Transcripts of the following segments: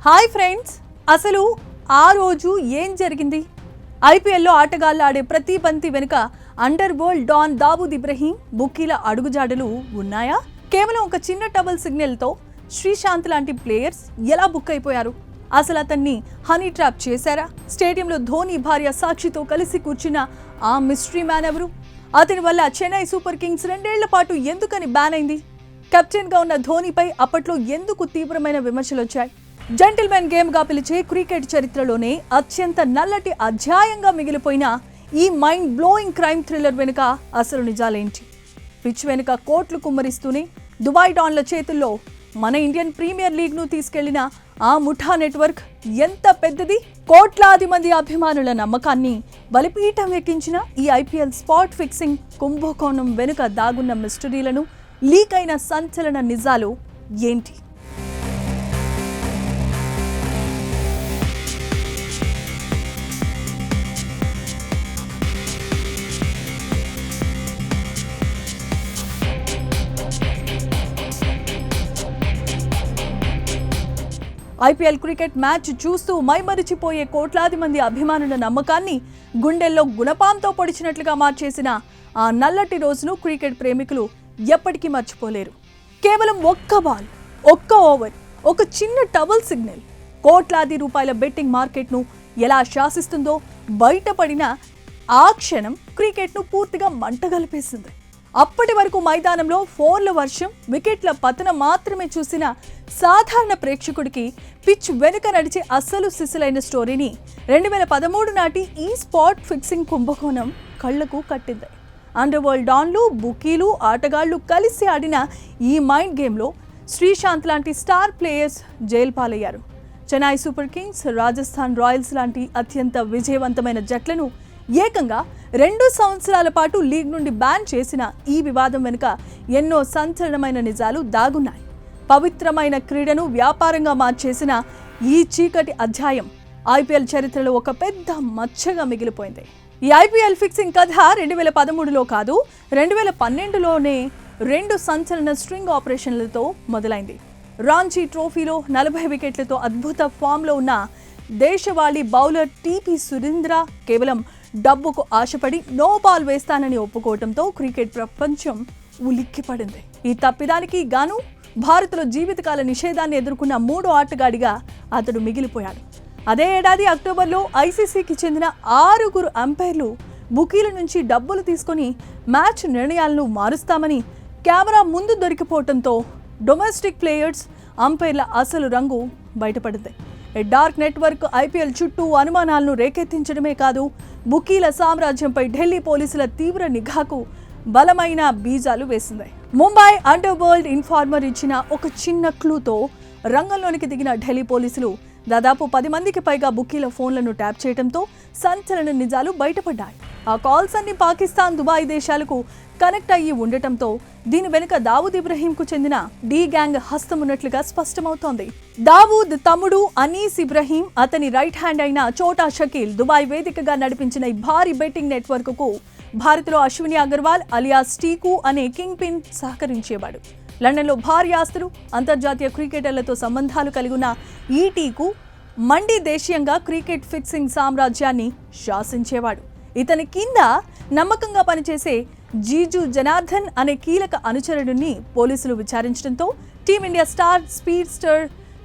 Hi friends, అసలు ఆ రోజు ఏం జరిగింది? ఐపీఎల్లో ఆటగాళ్లు ఆడే ప్రతి బంతి వెనుక underworld don Dawood Ibrahim బుక్కీల అడుగుజాడలు ఉన్నాయా? కేవలం ఒక చిన్న టబల్ సిగ్నల్తో శ్రీశాంత్ లాంటి ప్లేయర్స్ ఎలా బుక్ అయిపోయారు? అసలు అతన్ని హనీ ట్రాప్ చేశారా? స్టేడియంలో ధోని భార్య సాక్షితో కలిసి కూర్చున్న ఆ మిస్టరీ మ్యాన్ ఎవరు? అతని వల్ల చెన్నై సూపర్ కింగ్స్ 2 ఏళ్ల పాటు ఎందుకని బ్యాన్ అయింది? కెప్టెన్గా ఉన్న ధోనిపై అప్పట్లో ఎందుకు తీవ్రమైన విమర్శలు వచ్చాయి? జెంటిల్మెన్ గేమ్గా పిలిచే క్రికెట్ చరిత్రలోనే అత్యంత నల్లటి అధ్యాయంగా మిగిలిపోయిన ఈ మైండ్ బ్లోయింగ్ క్రైమ్ థ్రిల్లర్ వెనుక అసలు నిజాలేంటి? పిచ్ వెనుక కోట్లు కుమ్మరిస్తూనే దుబాయ్ డాన్ల చేతుల్లో మన ఇండియన్ ప్రీమియర్ లీగ్ను తీసుకెళ్లిన ఆ ముఠా నెట్వర్క్ ఎంత పెద్దది? కోట్లాది మంది అభిమానుల నమ్మకాన్ని బలిపీఠం ఎక్కించిన ఈ ఐపీఎల్ స్పాట్ ఫిక్సింగ్ కుంభకోణం వెనుక దాగున్న మిస్టరీలను, లీక్ అయిన సంచలన నిజాలు ఏంటి? ఐపీఎల్ క్రికెట్ మ్యాచ్ చూస్తూ మైమరిచిపోయే కోట్లాది మంది అభిమానుల నమ్మకాన్ని గుండెల్లో గుణపాంతో పొడిచినట్లుగా మార్చేసిన ఆ నల్లటి రోజును క్రికెట్ ప్రేమికులు ఎప్పటికీ మర్చిపోలేరు. కేవలం ఒక్క బాల్, ఒక్క ఓవర్, ఒక చిన్న టబల్ సిగ్నల్ కోట్లాది రూపాయల బెట్టింగ్ మార్కెట్ను ఎలా శాసిస్తుందో బయటపడిన ఆ క్షణం క్రికెట్ను పూర్తిగా మంటగలిపేసింది. అప్పటి వరకు మైదానంలో ఫోర్ల వర్షం, వికెట్ల పతనం మాత్రమే చూసిన సాధారణ ప్రేక్షకుడికి పిచ్ వెనుక నడిచే అస్సలు సిసలైన స్టోరీని 2013 నాటి ఈ స్పాట్ ఫిక్సింగ్ కుంభకోణం కళ్లకు కట్టింది. అండర్ వరల్డ్ డాన్లు, బుకీలు, ఆటగాళ్లు కలిసి ఆడిన ఈ మైండ్ గేమ్లో శ్రీశాంత్ లాంటి స్టార్ ప్లేయర్స్ జైలు పాలయ్యారు. Chennai super Kings, Rajasthan Royals లాంటి అత్యంత విజయవంతమైన జట్లను ఏకంగా 2 సంవత్సరాల పాటు లీగ్ నుండి బ్యాన్ చేసిన ఈ వివాదం వెనుక ఎన్నో సంచలనమైన నిజాలు దాగున్నాయి. పవిత్రమైన క్రీడను వ్యాపారంగా మార్చేసిన ఈ చీకటి అధ్యాయం ఐపీఎల్ చరిత్రలో ఒక పెద్ద మచ్చగా మిగిలిపోయింది. ఈ ఐపీఎల్ ఫిక్సింగ్ కథ 2013లో కాదు, 2012లోనే 2 సంచలన స్ట్రింగ్ ఆపరేషన్లతో మొదలైంది. రాంచీ ట్రోఫీలో 40 వికెట్లతో అద్భుత ఫామ్లో ఉన్న దేశవాళీ బౌలర్ టీపీ సురేంద్ర కేవలం డబ్బుకు ఆశపడి నో బాల్ వేస్తానని ఒప్పుకోవడంతో క్రికెట్ ప్రపంచం ఉలిక్కిపడింది. ఈ తప్పిదానికి గాను భారత్లో జీవితకాల నిషేధాన్ని ఎదుర్కొన్న 3వ ఆటగాడిగా అతడు మిగిలిపోయాడు. అదే ఏడాది అక్టోబర్లో ఐసీసీకి చెందిన 6 అంపైర్లు బుకీల నుంచి డబ్బులు తీసుకొని మ్యాచ్ నిర్ణయాలను మారుస్తామని కెమెరా ముందు దొరికిపోవడంతో డొమెస్టిక్ ప్లేయర్స్, అంపైర్ల అసలు రంగు బయటపడింది. డార్క్ నెట్వర్క్ ఐపీఎల్ చుట్టూ అనుమానాలను రేకెత్తించడమే కాదు, బుకీల సామ్రాజ్యంపై ఢిల్లీ పోలీసుల తీవ్ర నిఘాకు బలమైన బీజాలు వేసింది. ముంబై అండర్ వరల్డ్ ఇన్ఫార్మర్ ఇచ్చిన ఒక చిన్న క్లూతో రంగంలోనికి దిగిన ఢిల్లీ పోలీసులు దాదాపు 10 మందికి పైగా బుకీల ఫోన్లను ట్యాప్ చేయడంతో సంచలన నిజాలు బయటపడ్డాయి. ఆ కాల్స్ అన్ని పాకిస్తాన్, దుబాయ్ దేశాలకు కనెక్ట్ అయ్యి ఉండటంతో దీని వెనుక దావూద్ ఇబ్రహీంకు చెందిన డి గ్యాంగ్ హస్తం ఉన్నట్లుగా స్పష్టమవుతోంది. దావూద్ తమ్ముడు అనీస్ ఇబ్రహీం, అతని రైట్ హ్యాండ్ అయిన చోటా షకీల్ దుబాయ్ వేదికగా నడిపించిన ఈ భారీ బెట్టింగ్ నెట్వర్క్కు భారత్లో అశ్విని అగర్వాల్ అలియాస్ టీకు అనే కింగ్ పిన్ సహకరించేవాడు. లండన్లో భారీ ఆస్తులు, అంతర్జాతీయ క్రికెటర్లతో సంబంధాలు కలిగి ఉన్న ఈ టీకు మండి దేశీయంగా క్రికెట్ ఫిక్సింగ్ సామ్రాజ్యాన్ని శాసించేవాడు. ఇతని కింద నమ్మకంగా పనిచేసే జీజు జనార్దన్ అనే కీలక అనుచరుడిని పోలీసులు విచారించడంతో team India star speedster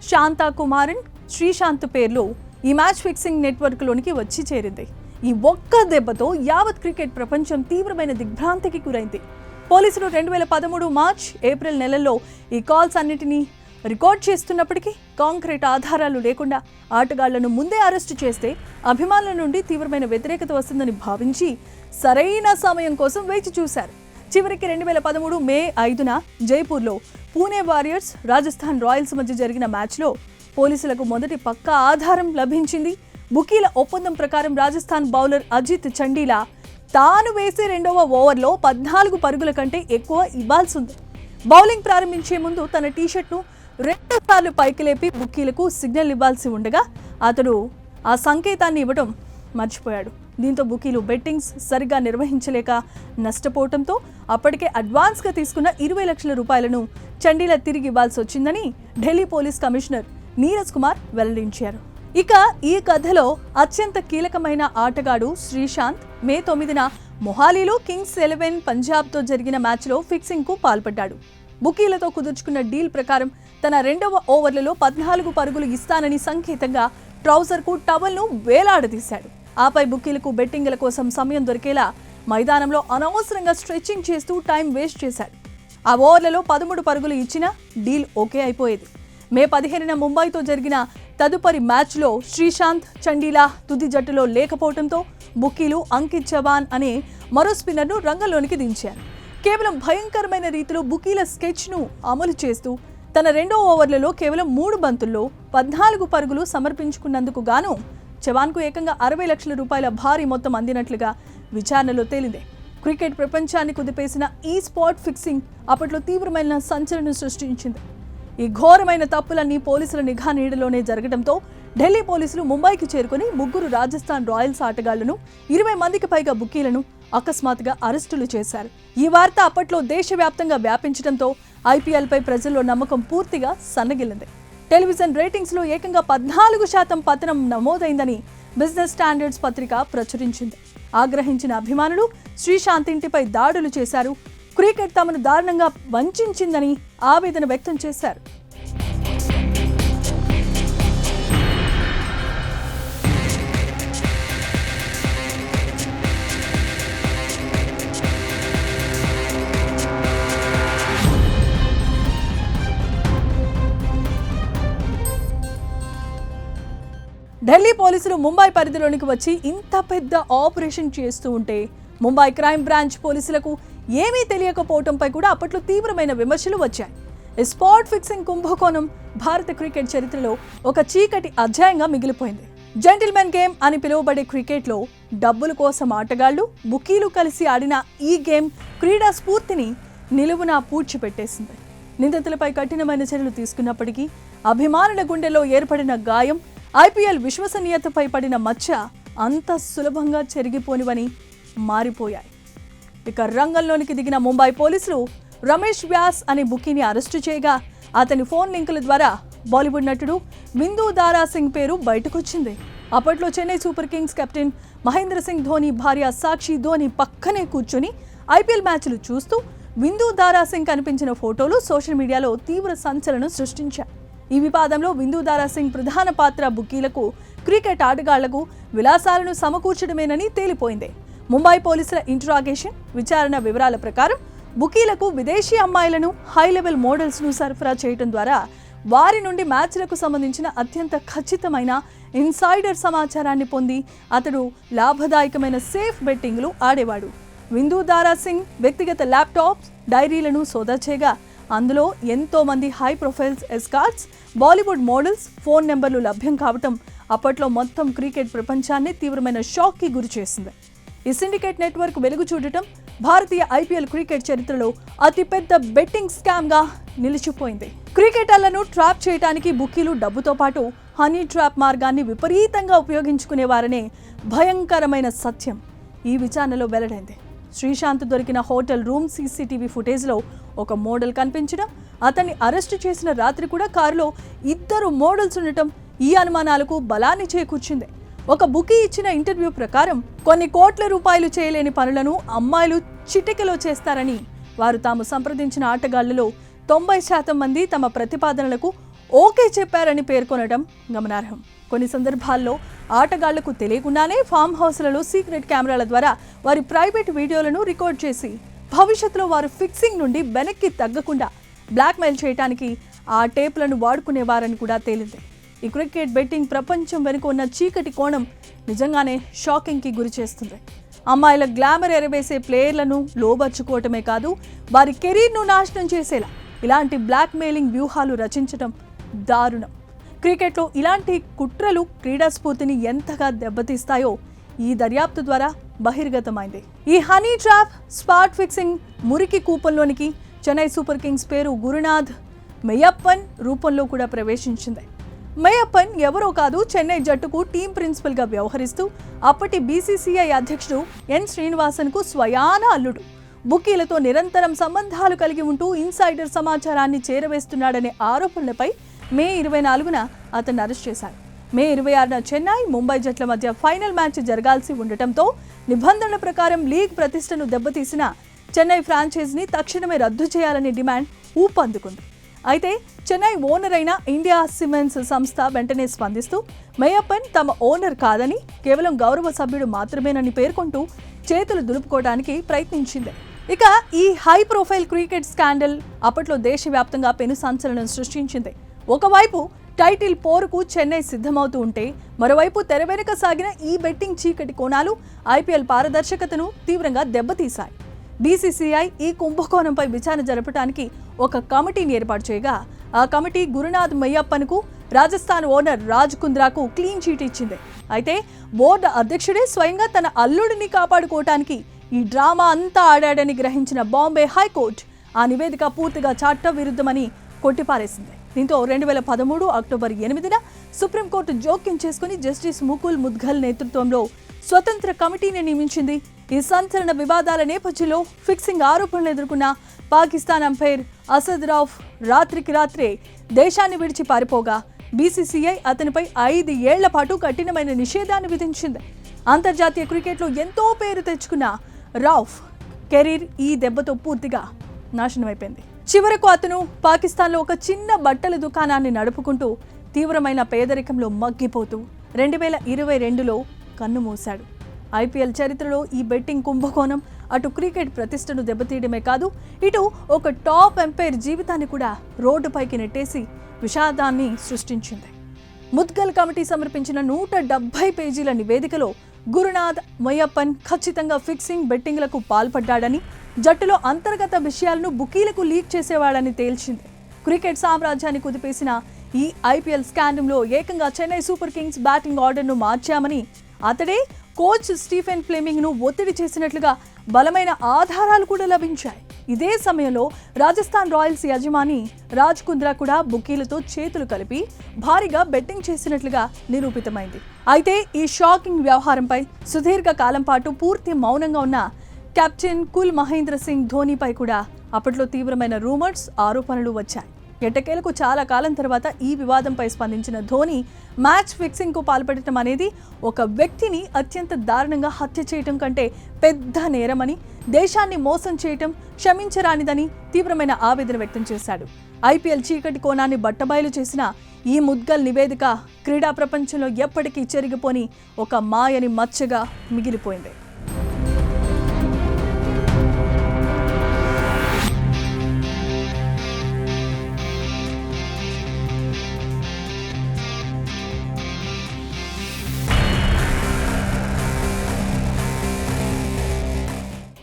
Santha Kumaran, Sreesanth పేర్లు ఈ మ్యాచ్ ఫిక్సింగ్ నెట్వర్క్లోనికి వచ్చి చేరింది. ఈ ఒక్క దెబ్బతో యావత్ క్రికెట్ ప్రపంచం తీవ్రమైన దిగ్భ్రాంతికి గురైంది. పోలీసులు 2013 మార్చ్, ఏప్రిల్ నెలల్లో ఈ కాల్స్ అన్నిటినీ రికార్డ్ చేస్తున్నప్పటికీ కాంక్రీట్ ఆధారాలు లేకుండా ఆటగాళ్లను ముందే అరెస్టు చేస్తే అభిమానుల నుండి తీవ్రమైన వ్యతిరేకత వస్తుందని భావించి సరైన సమయం కోసం వేచి చూశారు. చివరికి 2013 మే 5న జైపూర్లో పూణే వారియర్స్, రాజస్థాన్ రాయల్స్ మధ్య జరిగిన మ్యాచ్లో పోలీసులకు మొదటి పక్కా ఆధారం లభించింది. బుకీల ఒప్పందం ప్రకారం రాజస్థాన్ బౌలర్ అజిత్ చండీలా తాను వేసే 2వ ఓవర్లో 14 పరుగుల కంటే ఎక్కువ ఇవ్వాల్సి ఉంది. బౌలింగ్ ప్రారంభించే ముందు తన టీషర్ట్ను 2 సార్లు పైకి లేపి బుకీలకు సిగ్నల్ ఇవ్వాల్సి ఉండగా అతడు ఆ సంకేతాన్ని ఇవ్వడం మర్చిపోయాడు. దీంతో బుకీలు బెట్టింగ్స్ సరిగ్గా నిర్వహించలేక నష్టపోవడంతో అప్పటికే అడ్వాన్స్గా తీసుకున్న 20 లక్షల రూపాయలను చండీలా తిరిగి ఇవ్వాల్సి వచ్చిందని ఢిల్లీ పోలీస్ కమిషనర్ నీరజ్ కుమార్ వెల్లడించారు. ఇక ఈ కథలో అత్యంత కీలకమైన ఆటగాడు శ్రీశాంత్ మే 9న మొహాలీలో కింగ్స్ 11 పంజాబ్తో జరిగిన మ్యాచ్లో ఫిక్సింగ్కు పాల్పడ్డాడు. బుకీలతో కుదుర్చుకున్న డీల్ ప్రకారం తన 2వ ఓవర్లలో 14 పరుగులు ఇస్తానని సంకేతంగా ట్రౌజర్కు టవల్ను వేలాడదీశాడు. ఆపై బుకీలకు బెట్టింగ్ల కోసం సమయం దొరికేలా మైదానంలో అనవసరంగా స్ట్రెచ్చింగ్ చేస్తూ టైం వేస్ట్ చేశాడు. ఆ ఓవర్లలో 13 పరుగులు ఇచ్చినా డీల్ ఓకే అయిపోయేది. మే 15న ముంబైతో జరిగిన తదుపరి మ్యాచ్లో శ్రీశాంత్, చండీలా తుది జట్టులో లేకపోవడంతో బుకీలు అంకిత్ చవాన్ అనే మరో స్పిన్నర్ను రంగంలోనికి దించారు. కేవలం భయంకరమైన రీతిలో బుకీల స్కెచ్ను అమలు చేస్తూ తన 2వ ఓవర్లలో కేవలం 3 బంతుల్లో 14 పరుగులు సమర్పించుకున్నందుకు గాను చవాన్కు ఏకంగా 60 లక్షల రూపాయల భారీ మొత్తం అందినట్లుగా విచారణలో తేలింది. క్రికెట్ ప్రపంచాన్ని కుదిపేసిన ఈ స్పాట్ ఫిక్సింగ్ అప్పట్లో తీవ్రమైన సంచలనం సృష్టించింది. ఈ ఘోరమైన తప్పులన్నీ పోలీసుల నిఘా నీడలోనే జరగడంతో ఢిల్లీ పోలీసులు ముంబైకి చేరుకుని 3 రాజస్థాన్ రాయల్స్ ఆటగాళ్లను 20 మందికి పైగా బుకీలను అకస్మాత్తుగా అరెస్టులు చేశారు. ఈ వార్త అప్పట్లో దేశవ్యాప్తంగా వ్యాపించడంతో ఐపీఎల్పై ప్రజల్లో నమ్మకం పూర్తిగా సన్నగిల్లింది. టెలివిజన్ రేటింగ్స్లో ఏకంగా 14% పతనం నమోదైందని బిజినెస్ స్టాండర్డ్స్ పత్రిక ప్రచురించింది. ఆగ్రహించిన అభిమానులు శ్రీశాంత్ ఇంటిపై దాడులు చేశారు. క్రికెట్ తమను దారుణంగా వంచిందని ఆవేదన వ్యక్తం చేశారు. ఢిల్లీ పోలీసులు ముంబై పరిధిలోనికి వచ్చి ఇంత పెద్ద ఆపరేషన్ చేస్తూ ఉంటే ముంబై క్రైమ్ బ్రాంచ్ పోలీసులకు ఏమీ తెలియకపోవడంపై కూడా అప్పట్లో తీవ్రమైన విమర్శలు వచ్చాయి. స్పాట్ ఫిక్సింగ్ కుంభకోణం భారత క్రికెట్ చరిత్రలో ఒక చీకటి అధ్యాయంగా మిగిలిపోయింది. జెంటిల్మెన్ గేమ్ అని పిలువబడే క్రికెట్లో డబ్బుల కోసం ఆటగాళ్లు, బుకీలు కలిసి ఆడిన ఈ గేమ్ క్రీడా స్ఫూర్తిని నిలువునా పూడ్చిపెట్టేసింది. నిందితులపై కఠినమైన చర్యలు తీసుకున్నప్పటికీ అభిమానుల గుండెల్లో ఏర్పడిన గాయం, ఐపీఎల్ విశ్వసనీయతపై పడిన మచ్చ అంత సులభంగా చెరిగిపోనివని మారిపోయాయి. ఇక రంగంలోనికి దిగిన ముంబై పోలీసులు రమేష్ వ్యాస్ అనే బుకీని అరెస్టు చేయగా అతని ఫోన్ లింకుల ద్వారా బాలీవుడ్ నటుడు విందు దారా సింగ్ పేరు బయటకొచ్చింది. అప్పట్లో Chennai super kings captain Mahendra Singh Dhoni భార్య సాక్షి ధోని పక్కనే కూర్చొని ఐపీఎల్ మ్యాచ్లు చూస్తూ విందు దారా సింగ్ కనిపించిన ఫోటోలు సోషల్ మీడియాలో తీవ్ర సంచలనం సృష్టించాయి. ఈ వివాదంలో విందు దారా సింగ్ ప్రధాన పాత్ర బుకీలకు, క్రికెట్ ఆటగాళ్లకు విలాసాలను సమకూర్చడమేనని తేలిపోయింది. ముంబై పోలీసుల ఇంట్రాగేషన్ విచారణ వివరాల ప్రకారం బుకీలకు విదేశీ అమ్మాయిలను, హై లెవెల్ మోడల్స్ను సరఫరా చేయడం ద్వారా వారి నుండి మ్యాచ్లకు సంబంధించిన అత్యంత ఖచ్చితమైన ఇన్సైడర్ సమాచారాన్ని పొంది అతడు లాభదాయకమైన సేఫ్ బెట్టింగ్లు ఆడేవాడు. విందు దారా సింగ్ వ్యక్తిగత ల్యాప్టాప్స్, డైరీలను సోదా చేయగా అందులో ఎంతో మంది high profiles escorts, Bollywood models phone నెంబర్లు లభ్యం కావటం అప్పట్లో మొత్తం క్రికెట్ ప్రపంచాన్ని తీవ్రమైన షాక్కి గురి చేసింది. ఈ సిండికేట్ నెట్వర్క్ వెలుగు చూడటం భారతీయ ఐపీఎల్ క్రికెట్ చరిత్రలో అతిపెద్ద బెట్టింగ్ స్కామ్గా నిలిచిపోయింది. క్రికెటర్లను ట్రాప్ చేయడానికి బుకీలు డబ్బుతో పాటు హనీ ట్రాప్ మార్గాన్ని విపరీతంగా ఉపయోగించుకునేవారనే భయంకరమైన సత్యం ఈ విచారణలో వెల్లడైంది. శ్రీశాంత్ దొరికిన హోటల్ రూమ్ సీసీటీవీ ఫుటేజ్లో ఒక మోడల్ కనిపించడం, అతన్ని అరెస్టు చేసిన రాత్రి కూడా కారులో 2 మోడల్స్ ఉండటం ఈ అనుమానాలకు బలాన్ని చేకూర్చింది. ఒక బుకీ ఇచ్చిన ఇంటర్వ్యూ ప్రకారం కొన్ని కోట్ల రూపాయలు చేయలేని పనులను అమ్మాయిలు చిటికెలో చేస్తారని, వారు తాము సంప్రదించిన ఆటగాళ్లలో 90% మంది తమ ప్రతిపాదనలకు ఓకే చెప్పారని పేర్కొనడం గమనార్హం. కొన్ని సందర్భాల్లో ఆటగాళ్లకు తెలియకుండానే ఫామ్ హౌస్లలో సీక్రెట్ కెమెరాల ద్వారా వారి ప్రైవేట్ వీడియోలను రికార్డ్ చేసి భవిష్యత్తులో వారు ఫిక్సింగ్ నుండి వెనక్కి తగ్గకుండా బ్లాక్మెయిల్ చేయడానికి ఆ టేప్లను వాడుకునేవారని కూడా తేలింది. ఈ క్రికెట్ బెట్టింగ్ ప్రపంచం వెనుక ఉన్న చీకటి కోణం నిజంగానే షాకింగ్కి గురి చేస్తుంది. అమ్మాయిల గ్లామర్ ఎరవేసే ప్లేయర్లను లోబర్చుకోవటమే కాదు, వారి కెరీర్ను నాశనం చేసేలా ఇలాంటి బ్లాక్మెయిలింగ్ వ్యూహాలు రచించడం దారుణం. క్రికెట్లో ఇలాంటి కుట్రలు క్రీడా స్ఫూర్తిని ఎంతగా దెబ్బతీస్తాయో ఈ దర్యాప్తు ద్వారా బహిర్గతమైంది. ఈ హనీ ట్రాప్, స్పాట్ ఫిక్సింగ్ మురికి కూపంలోనికి చెన్నై సూపర్ కింగ్స్ పేరు గురునాథ్ మెయ్యప్పన్ రూపంలో కూడా ప్రవేశించింది. మెయ్యప్పన్ ఎవరో కాదు, చెన్నై జట్టుకు టీం ప్రిన్సిపల్గా వ్యవహరిస్తూ అప్పటి బీసీసీఐ అధ్యక్షుడు ఎన్ శ్రీనివాసన్కు స్వయాన అల్లుడు. బుకీలతో నిరంతరం సంబంధాలు కలిగి ఉంటూ ఇన్సైడర్ సమాచారాన్ని చేరవేస్తున్నాడనే ఆరోపణలపై మే 24న అతన్ని అరెస్ట్ చేశారు. మే 26న చెన్నై, ముంబై జట్ల మధ్య ఫైనల్ మ్యాచ్ జరగాల్సి ఉండటంతో నిబంధనల ప్రకారం లీగ్ ప్రతిష్టను దెబ్బతీసిన చెన్నై ఫ్రాంచైజీని తక్షణమే రద్దు చేయాలనే డిమాండ్ ఊపందుకుంది. అయితే చెన్నై ఓనర్ అయిన ఇండియా సిమెంట్స్ సంస్థ వెంటనే స్పందిస్తూ మెయ్యప్పన్ తమ ఓనర్ కాదని, కేవలం గౌరవ సభ్యుడు మాత్రమేనని పేర్కొంటూ చేతులు దులుపుకోవడానికి ప్రయత్నించింది. ఇక ఈ హై ప్రొఫైల్ క్రికెట్ స్కాండల్ అప్పట్లో దేశవ్యాప్తంగా పెను సంచలనం సృష్టించింది. ఒకవైపు టైటిల్ పోరుకు చెన్నై సిద్ధమవుతూ ఉంటే, మరోవైపు తెర వెనుక సాగిన ఈ బెట్టింగ్ చీకటి కోణాలు ఐపీఎల్ పారదర్శకతను తీవ్రంగా దెబ్బతీశాయి. బీసీసీఐ ఈ కుంభకోణంపై విచారణ జరపడానికి ఒక కమిటీని ఏర్పాటు చేయగా, ఆ కమిటీ గురునాథ్ మెయ్యప్పన్కు, రాజస్థాన్ ఓనర్ రాజ్ కుంద్రాకు క్లీన్ చీట్ ఇచ్చింది. అయితే బోర్డు అధ్యక్షుడే స్వయంగా తన అల్లుడిని కాపాడుకోవటానికి ఈ డ్రామా అంతా ఆడాడని గ్రహించిన బాంబే హైకోర్టు ఆ నివేదిక పూర్తిగా చట్ట విరుద్ధమని కొట్టిపారేసింది. దీంతో 2013 అక్టోబర్ 8న సుప్రీంకోర్టు జోక్యం చేసుకుని జస్టిస్ ముకుల్ ముద్గల్ నేతృత్వంలో స్వతంత్ర కమిటీని నియమించింది. ఈ సంచలన వివాదాల నేపథ్యంలో ఫిక్సింగ్ ఆరోపణలు ఎదుర్కొన్న పాకిస్తాన్ అంపైర్ అసద్ రౌఫ్ రాత్రికి రాత్రే దేశాన్ని విడిచి పారిపోగా, బీసీసీఐ అతనిపై 5 ఏళ్ల పాటు కఠినమైన నిషేధాన్ని విధించింది. అంతర్జాతీయ క్రికెట్లో ఎంతో పేరు తెచ్చుకున్న రౌఫ్ కెరీర్ ఈ దెబ్బతో పూర్తిగా నాశనమైపోయింది. చివరకు అతను పాకిస్తాన్లో ఒక చిన్న బట్టల దుకాణాన్ని నడుపుకుంటూ తీవ్రమైన పేదరికంలో మగ్గిపోతూ 2022లో కన్నుమూశాడు. ఐపీఎల్ చరిత్రలో ఈ బెట్టింగ్ కుంభకోణం అటు క్రికెట్ ప్రతిష్టను దెబ్బతీయడమే కాదు, ఇటు ఒక టాప్ ఎంపైర్ జీవితాన్ని కూడా రోడ్డుపైకి నెట్టేసి విషాదాన్ని సృష్టించింది. ముద్గల్ కమిటీ సమర్పించిన 170 పేజీల నివేదికలో గురునాథ్ మెయ్యప్పన్ ఖచ్చితంగా ఫిక్సింగ్, బెట్టింగ్లకు పాల్పడ్డాడని, జట్టులో అంతర్గత విషయాలను బుకీలకు లీక్ చేసేవాడని తేల్చింది. క్రికెట్ సామ్రాజ్యాన్ని కుదిపేసిన ఈ ఐపీఎల్ స్కాండంలో ఏకంగా చెన్నై సూపర్ కింగ్స్ బ్యాటింగ్ ఆర్డర్ను మార్చామని, అతడే కోచ్ స్టీఫెన్ ఫ్లెమింగ్ను ఒత్తిడి చేసినట్లుగా బలమైన ఆధారాలు కూడా లభించాయి. ఇదే సమయంలో రాజస్థాన్ రాయల్స్ యజమాని రాజ్ కుంద్రా కూడా బుకీలతో చేతులు కలిపి భారీగా బెట్టింగ్ చేసినట్లుగా నిరూపితమైంది. అయితే ఈ షాకింగ్ వ్యవహారంపై సుదీర్ఘ కాలం పాటు పూర్తి మౌనంగా ఉన్న కెప్టెన్ కుల్ మహేంద్ర సింగ్ ధోనీపై కూడా అప్పట్లో తీవ్రమైన రూమర్స్, ఆరోపణలు వచ్చాయి. ఎట్టకేలకు చాలా కాలం తర్వాత ఈ వివాదంపై స్పందించిన ధోనీ, మ్యాచ్ ఫిక్సింగ్కు పాల్పడటం అనేది ఒక వ్యక్తిని అత్యంత దారుణంగా హత్య చేయటం కంటే పెద్ద నేరమని, దేశాన్ని మోసం చేయటం క్షమించరానిదని తీవ్రమైన ఆవేదన వ్యక్తం చేశాడు. ఐపీఎల్ చీకటి కోణాన్ని బట్టబయలు చేసిన ఈ ముద్గల్ నివేదిక క్రీడా ప్రపంచంలో ఎప్పటికీ చెరిగిపోని ఒక మాయని మచ్చగా మిగిలిపోయింది.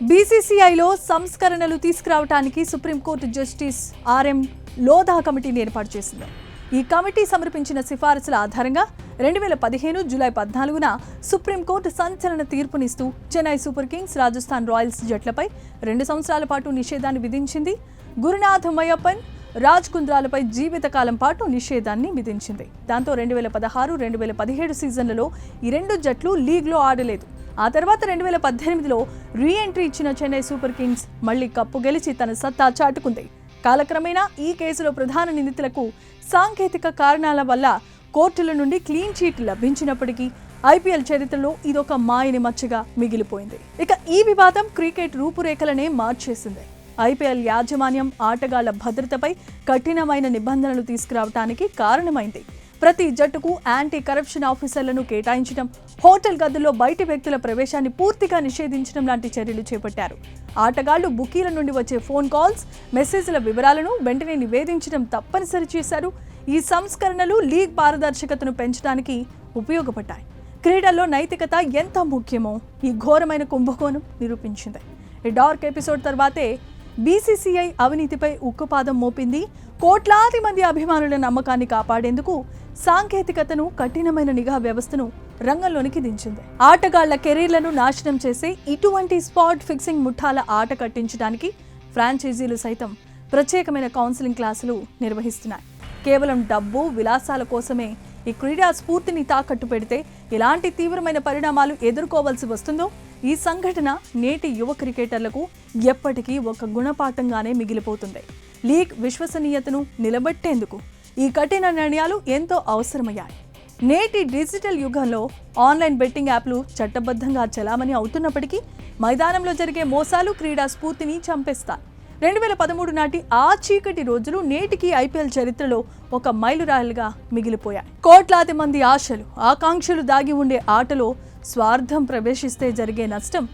బీసీసీఐలో సంస్కరణలు తీసుకురావడానికి సుప్రీంకోర్టు జస్టిస్ ఆర్ఎం లోధా కమిటీని ఏర్పాటు చేసింది. ఈ కమిటీ సమర్పించిన సిఫారసుల ఆధారంగా 2015 జూలై 14న సుప్రీంకోర్టు సంచలన తీర్పునిస్తూ Chennai super Kings, Rajasthan Royals జట్లపై 2 సంవత్సరాల పాటు నిషేధాన్ని విధించింది. గురునాథ్ మెయ్యప్పన్, రాజ్ కుంద్రాలపై జీవితకాలం పాటు నిషేధాన్ని విధించింది. దాంతో 2016, 2017 సీజన్లలో ఈ 2 జట్లు లీగ్లో ఆడలేదు. ఆ తర్వాత 2018లో రీ ఎంట్రీ ఇచ్చిన చెన్నై సూపర్ కింగ్స్ మళ్లీ కప్పు గెలిచి తన సత్తా చాటుకుంది. కాలక్రమేణా ఈ కేసులో ప్రధాన నిందితులకు సాంకేతిక కారణాల వల్ల కోర్టుల నుండి క్లీన్ చీట్ లభించినప్పటికీ ఐపీఎల్ చరిత్రలో ఇదొక మాయని మచ్చగా మిగిలిపోయింది. ఇక ఈ వివాదం క్రికెట్ రూపురేఖలనే మార్చేసింది. ఐపీఎల్ యాజమాన్యం ఆటగాళ్ల భద్రతపై కఠినమైన నిబంధనలు తీసుకురావడానికి కారణమైంది. ప్రతి జట్టుకు యాంటీ కరప్షన్ ఆఫీసర్లను కేటాయించడం, హోటల్ గదుల్లో బయటి వ్యక్తుల ప్రవేశాన్ని పూర్తిగా నిషేధించడం లాంటి చర్యలు చేపట్టారు. ఆటగాళ్లు బుకీల నుండి వచ్చే ఫోన్ కాల్స్, మెసేజ్ల వివరాలను వెంటనే నివేదించడం తప్పనిసరి చేశారు. ఈ సంస్కరణలు లీగ్ పారదర్శకతను పెంచడానికి ఉపయోగపడ్డాయి. క్రీడల్లో నైతికత ఎంత ముఖ్యమో ఈ ఘోరమైన కుంభకోణం నిరూపించింది. ఈ డార్క్ ఎపిసోడ్ తర్వాతే బీసీసీఐ అవినీతిపై ఉక్కుపాదం మోపింది. కోట్లాది మంది అభిమానుల నమ్మకాన్ని కాపాడేందుకు సాంకేతికతను, కఠినమైన నిఘా వ్యవస్థను రంగంలోనికి దించింది. ఆటగాళ్ల కెరీర్లను నాశనం చేసే ఇటువంటి స్పాట్ ఫిక్సింగ్ ముఠాల ఆట కట్టించడానికి ఫ్రాంచైజీలు సైతం ప్రత్యేకమైన కౌన్సిలింగ్ క్లాసులు నిర్వహిస్తున్నాయి. కేవలం డబ్బు, విలాసాల కోసమే ఈ క్రీడా స్ఫూర్తిని తాకట్టు పెడితే ఎలాంటి తీవ్రమైన పరిణామాలు ఎదుర్కోవాల్సి వస్తుందో ఈ సంఘటన నేటి యువ క్రికెటర్లకు ఎప్పటికీ ఒక గుణపాఠంగానే మిగిలిపోతుంది. లీగ్ విశ్వసనీయతను నిలబెట్టేందుకు ఈ కఠిన నిర్ణయాలు ఎంతో అవసరమయ్యాయి. నేటి డిజిటల్ యుగంలో ఆన్లైన్ బెట్టింగ్ యాప్లు చట్టబద్ధంగా చలామణి అవుతున్నప్పటికీ మైదానంలో జరిగే మోసాలు క్రీడా స్ఫూర్తిని చంపేస్తాయి. 2013 నాటి ఆ చీకటి రోజులు నేటికి ఐపీఎల్ చరిత్రలో ఒక మైలురాయిలుగా మిగిలిపోయాయి. కోట్లాది మంది ఆశలు, ఆకాంక్షలు దాగి ఉండే ఆటలో స్వార్థం ప్రవేశిస్తే జరిగే నష్టం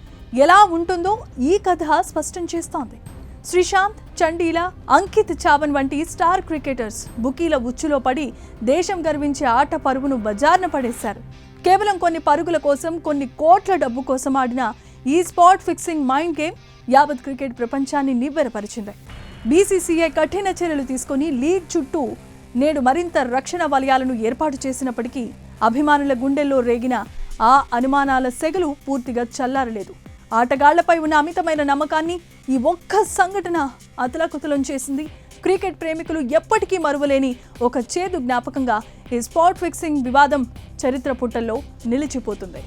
ఎలా ఉంటుందో ఈ కథ స్పష్టం చేస్తోంది. శ్రీశాంత్, చండీల, అంకిత్ చావన్ వంటి స్టార్ క్రికెటర్స్ బుకీల ఉచ్చులో పడి దేశం గర్వించే ఆట పరువును బజార్న పడేశారు. కేవలం కొన్ని పరుగుల కోసం, కొన్ని కోట్ల డబ్బు కోసం ఆడిన ఈ స్పాట్ ఫిక్సింగ్ మైండ్ గేమ్ యావత్ క్రికెట్ ప్రపంచాన్ని నివ్వెరపరిచింది. బీసీసీఐ కఠిన చర్యలు తీసుకుని లీగ్ చుట్టూ నేడు మరింత రక్షణ వలయాలను ఏర్పాటు చేసినప్పటికీ అభిమానుల గుండెల్లో రేగిన ఆ అనుమానాల సెగలు పూర్తిగా చల్లారలేదు. ఆటగాళ్లపై ఉన్న అమితమైన నమ్మకాన్ని ఈ ఒక్క సంఘటన అతలాకుతలం చేసింది. క్రికెట్ ప్రేమికులు ఎప్పటికీ మరువలేని ఒక చేదు జ్ఞాపకంగా ఈ స్పాట్ ఫిక్సింగ్ వివాదం చరిత్ర పుటల్లో నిలిచిపోతుంది.